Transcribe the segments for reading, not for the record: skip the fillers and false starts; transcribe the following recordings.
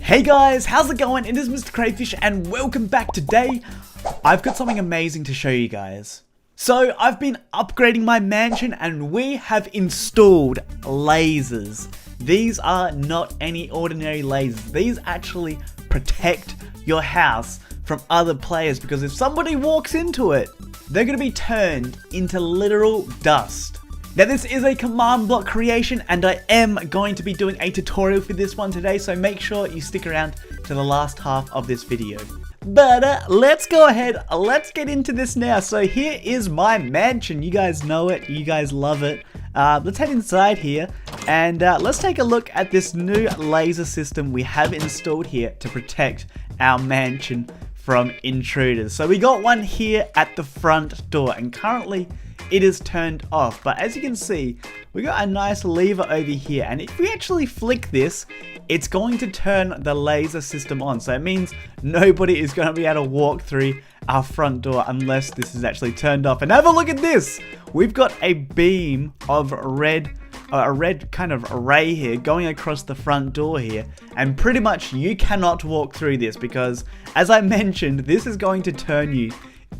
Hey guys, how's it going? It is Mr. Crayfish and welcome back. Today, I've got something amazing to show you guys. So, I've been upgrading my mansion and we have installed lasers. These are not any ordinary lasers. These actually protect your house from other players because if somebody walks into it, they're going to be turned into literal dust. Now this is a command block creation and I am going to be doing a tutorial for this one today, so make sure you stick around to the last half of this video. But let's go ahead, let's get into this now. So here is my mansion. You guys know it, you guys love it. Let's head inside here and let's take a look at this new laser system we have installed here to protect our mansion from intruders. So we got one here at the front door and currently it is turned off, but as you can see we got a nice lever over here, and if we actually flick this, it's going to turn the laser system on. So it means nobody is going to be able to walk through our front door unless this is actually turned off. And have a look at this, we've got a beam of a red kind of array here going across the front door here, and pretty much you cannot walk through this because, as I mentioned, this is going to turn you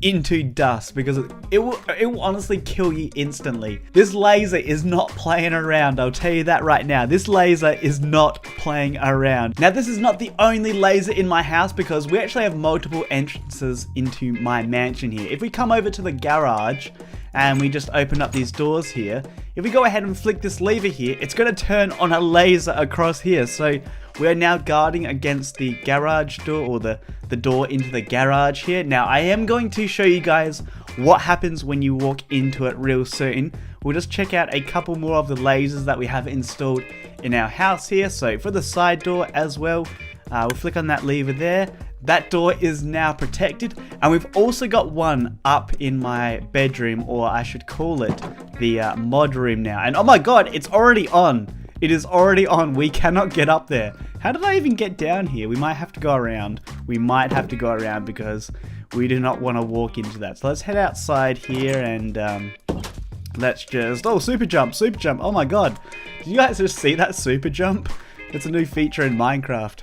into dust because it will honestly kill you instantly. This laser is not playing around, I'll tell you that right now. This laser is not playing around. Now this is not the only laser in my house because we actually have multiple entrances into my mansion here. If we come over to the garage and we just open up these doors here, if we go ahead and flick this lever here, it's going to turn on a laser across here. So we're now guarding against the garage door, or the door into the garage here. Now I am going to show you guys what happens when you walk into it real soon. We'll just check out a couple more of the lasers that we have installed in our house here. So for the side door as well, we'll flick on that lever there. That door is now protected, and we've also got one up in my bedroom, or I should call it the mod room now. And oh my god, it's already on. It is already on. We cannot get up there. How did I even get down here? We might have to go around. We might have to go around because we do not want to walk into that. So let's head outside here and let's just... Oh, super jump, super jump. Oh my god. Did you guys just see that super jump? It's a new feature in Minecraft.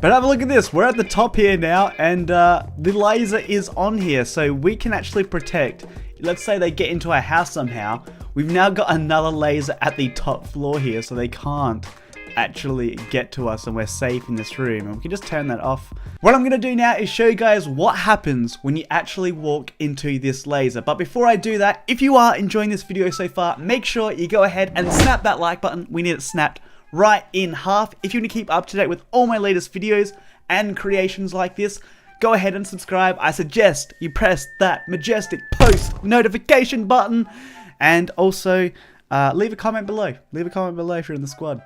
But have a look at this. We're at the top here now and the laser is on here. So we can actually protect. Let's say they get into our house somehow. We've now got another laser at the top floor here, so they can't actually get to us and we're safe in this room. And we can just turn that off. What I'm going to do now is show you guys what happens when you actually walk into this laser. But before I do that, if you are enjoying this video so far, make sure you go ahead and snap that like button. We need it snapped right in half. If you want to keep up to date with all my latest videos and creations like this, go ahead and subscribe. I suggest you press that majestic post notification button. And also, leave a comment below. Leave a comment below if you're in the squad.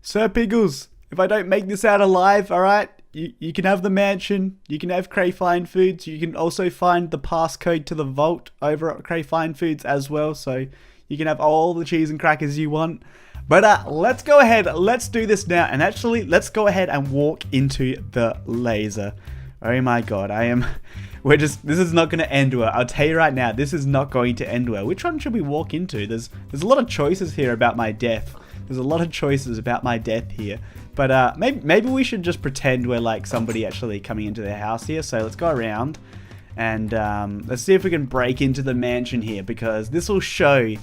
Sir Piggles, if I don't make this out alive, alright, you can have the mansion, you can have Cray Fine Foods, you can also find the passcode to the vault over at Cray Fine Foods as well, so you can have all the cheese and crackers you want. But let's go ahead, let's do this now, and actually, let's go ahead and walk into the laser. Oh my god, this is not going to end well. I'll tell you right now, this is not going to end well. Which one should we walk into? There's a lot of choices here about my death. There's a lot of choices about my death here. But maybe we should just pretend we're like somebody actually coming into their house here. So let's go around and let's see if we can break into the mansion here, because this will show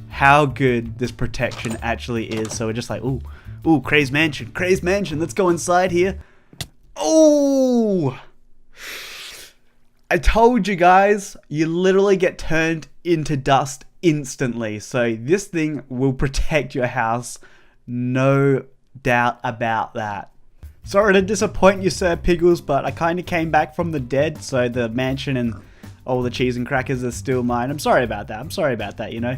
how good this protection actually is. So we're just like, ooh, Cray's mansion, Cray's mansion. Let's go inside here. Oh! I told you guys, you literally get turned into dust instantly. So this thing will protect your house, no doubt about that. Sorry to disappoint you, Sir Piggles, but I kind of came back from the dead, so the mansion and all the cheese and crackers are still mine. I'm sorry about that. I'm sorry about that, you know.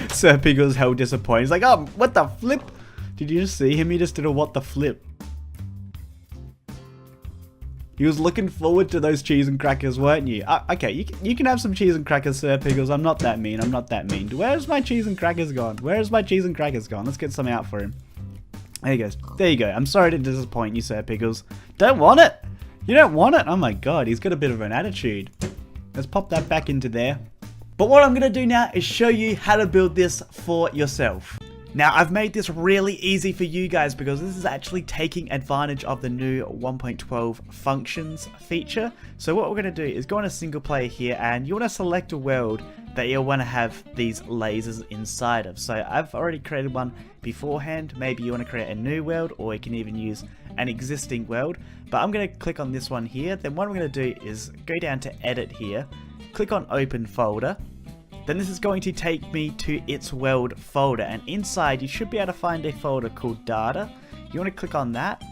Sir Piggles hell disappointed. He's like, oh, what the flip? Did you just see him? He just did a what the flip. He was looking forward to those cheese and crackers, weren't you? Okay, you can have some cheese and crackers, Sir Piggles. I'm not that mean. I'm not that mean. Where's my cheese and crackers gone? Where's my cheese and crackers gone? Let's get some out for him. There he goes. There you go. I'm sorry to disappoint you, Sir Piggles. Don't want it. You don't want it? Oh my god, he's got a bit of an attitude. Let's pop that back into there. But what I'm going to do now is show you how to build this for yourself. Now I've made this really easy for you guys because this is actually taking advantage of the new 1.12 functions feature. So what we're going to do is go on a single player here, and you want to select a world that you'll want to have these lasers inside of. So I've already created one beforehand. Maybe you want to create a new world, or you can even use an existing world. But I'm going to click on this one here. Then what I'm going to do is go down to edit here, click on open folder. Then this is going to take me to its world folder, and inside you should be able to find a folder called data. You want to click on that,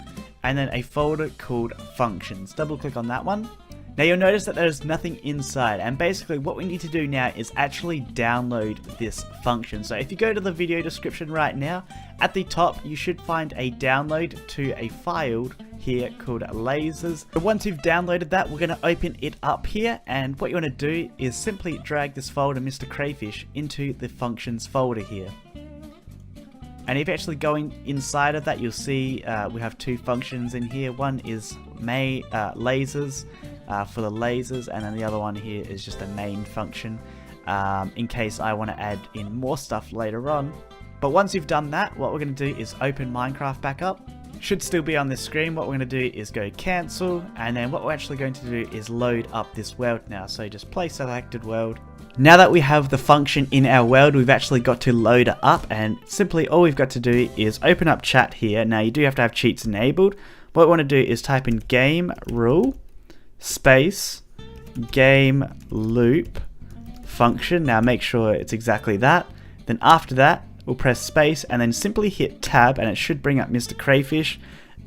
and then a folder called functions. Double click on that one. Now you'll notice that there's nothing inside, and basically what we need to do now is actually download this function. So if you go to the video description right now, at the top you should find a download to a file here called lasers. So once you've downloaded that, we're going to open it up here, and what you want to do is simply drag this folder Mr. Crayfish into the functions folder here. And if you actually go inside of that, you'll see we have two functions in here. One is lasers for the lasers, and then the other one here is just a main function in case I want to add in more stuff later on. But once you've done that, what we're going to do is open Minecraft back up. Should still be on this screen. What we're going to do is go cancel, and then what we're actually going to do is load up this world now. So just play selected world. Now that we have the function in our world, we've actually got to load it up, and simply all we've got to do is open up chat here. Now you do have to have cheats enabled. What we want to do is type in game rule space game loop function. Now make sure it's exactly that. Then after that, we'll press space and then simply hit tab, and it should bring up Mr. Crayfish.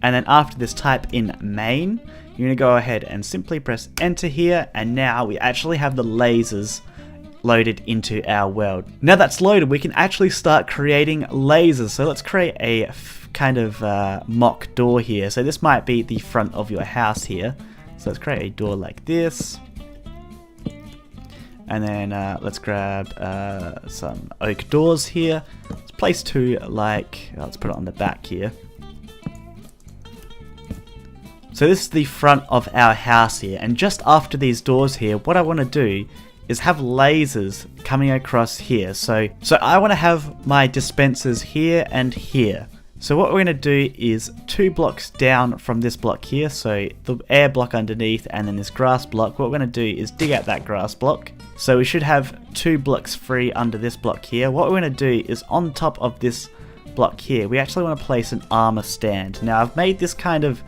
And then after this, type in main. You're going to go ahead and simply press enter here, and now we actually have the lasers loaded into our world. Now that's loaded, we can actually start creating lasers. So let's create a kind of mock door here. So this might be the front of your house here. So let's create a door like this. And then let's grab some oak doors here. Let's place two like, let's put it on the back here. So this is the front of our house here, and just after these doors here, what I want to do is have lasers coming across here. So I want to have my dispensers here and here. So what we're going to do is 2 blocks down from this block here, so the air block underneath and then this grass block, what we're going to do is dig out that grass block. So we should have 2 blocks free under this block here. What we're going to do is on top of this block here, we actually want to place an armor stand. Now I've made this kind of,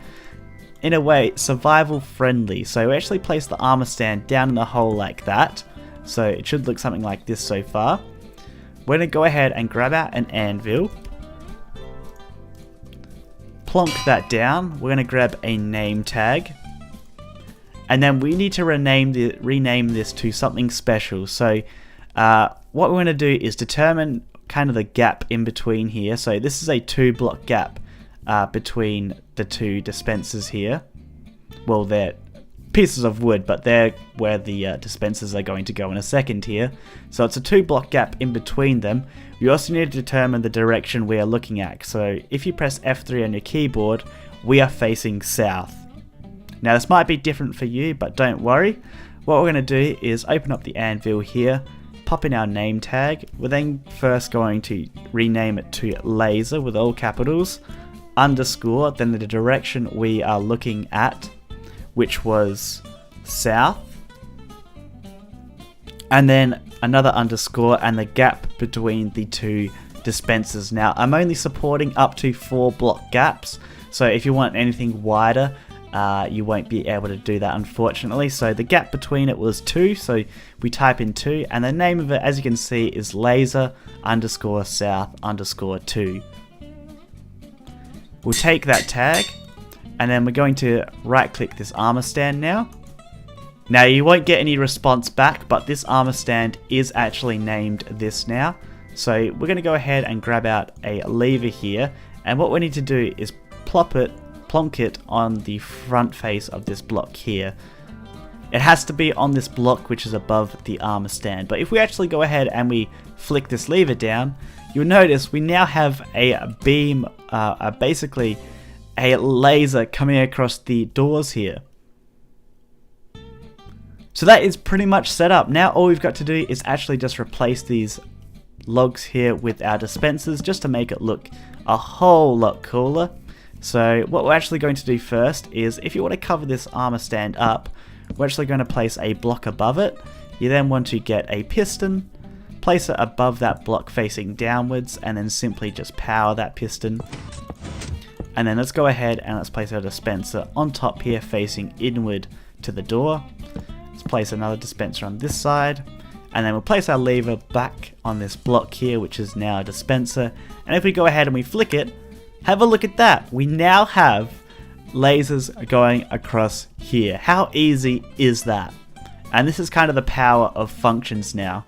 in a way, survival friendly. So we actually place the armor stand down in the hole like that. So it should look something like this so far. We're going to go ahead and grab out an anvil. Plonk that down. We're going to grab a name tag. And then we need to rename this to something special. So what we're going to do is determine kind of the gap in between here. So this is a 2 block gap between the 2 dispensers here. Well, they're pieces of wood, but they're where the dispensers are going to go in a second here. So it's a 2 block gap in between them. We also need to determine the direction we are looking at. So if you press F3 on your keyboard, we are facing south. Now this might be different for you, but don't worry. What we're going to do is open up the anvil here, pop in our name tag. We're then first going to rename it to laser with all capitals, underscore, then the direction we are looking at, which was south, and then another underscore and the gap between the 2 dispensers. Now I'm only supporting up to 4 block gaps, so if you want anything wider, you won't be able to do that, unfortunately. So the gap between it was 2, so we type in 2, and the name of it, as you can see, is laser underscore south underscore 2. We'll take that tag, and then we're going to right click this armor stand now. Now you won't get any response back, but this armor stand is actually named this now. So we're going to go ahead and grab out a lever here, and what we need to do is plonk it on the front face of this block here. It has to be on this block which is above the armor stand, but if we actually go ahead and we flick this lever down, you'll notice we now have a beam, basically a laser coming across the doors here. So that is pretty much set up. Now all we've got to do is actually just replace these logs here with our dispensers just to make it look a whole lot cooler. So what we're actually going to do first is, if you want to cover this armor stand up, we're actually going to place a block above it. You then want to get a piston, place it above that block facing downwards, and then simply just power that piston. And then let's go ahead and let's place our dispenser on top here facing inward to the door. Let's place another dispenser on this side, and then we'll place our lever back on this block here, which is now a dispenser. And if we go ahead and we flick it, have a look at that. We now have lasers going across here. How easy is that? And this is kind of the power of functions now.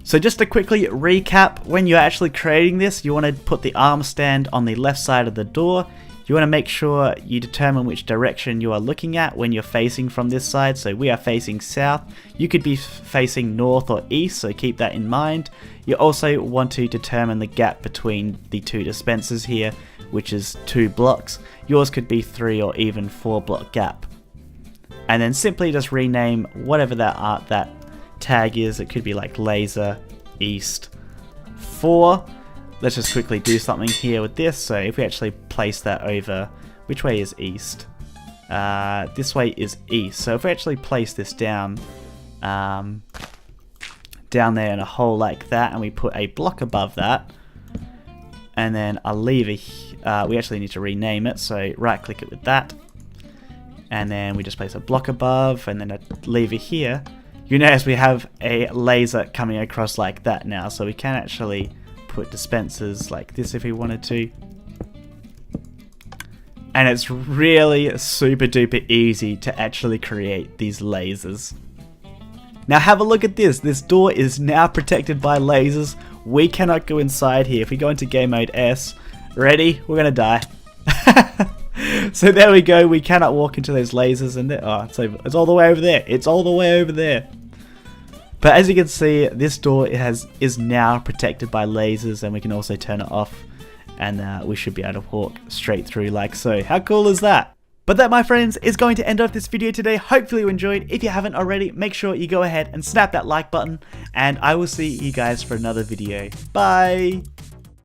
So just to quickly recap, when you're actually creating this, you want to put the arm stand on the left side of the door. You want to make sure you determine which direction you are looking at when you're facing from this side. So we are facing south. You could be facing north or east, so keep that in mind. You also want to determine the gap between the two dispensers here, which is 2 blocks. Yours could be 3 or even 4 block gap. And then simply just rename whatever that tag is. It could be like laser east 4. Let's just quickly do something here with this. So if we actually place that over, which way is east? This way is east. So if we actually place this down there in a hole like that, and we put a block above that, and then a lever, we actually need to rename it. So right click it with that, and then we just place a block above and then a lever here. You notice we have a laser coming across like that now, so we can actually put dispensers like this if we wanted to. And it's really super duper easy to actually create these lasers. Now have a look at this. This door is now protected by lasers. We cannot go inside here. If we go into game mode S, ready? We're gonna die. So there we go. We cannot walk into those lasers, and it's all the way over there. It's all the way over there. But as you can see, this door is now protected by lasers, and we can also turn it off, and we should be able to walk straight through like so. How cool is that? But that, my friends, is going to end off this video today. Hopefully you enjoyed. If you haven't already, make sure you go ahead and snap that like button, and I will see you guys for another video. Bye!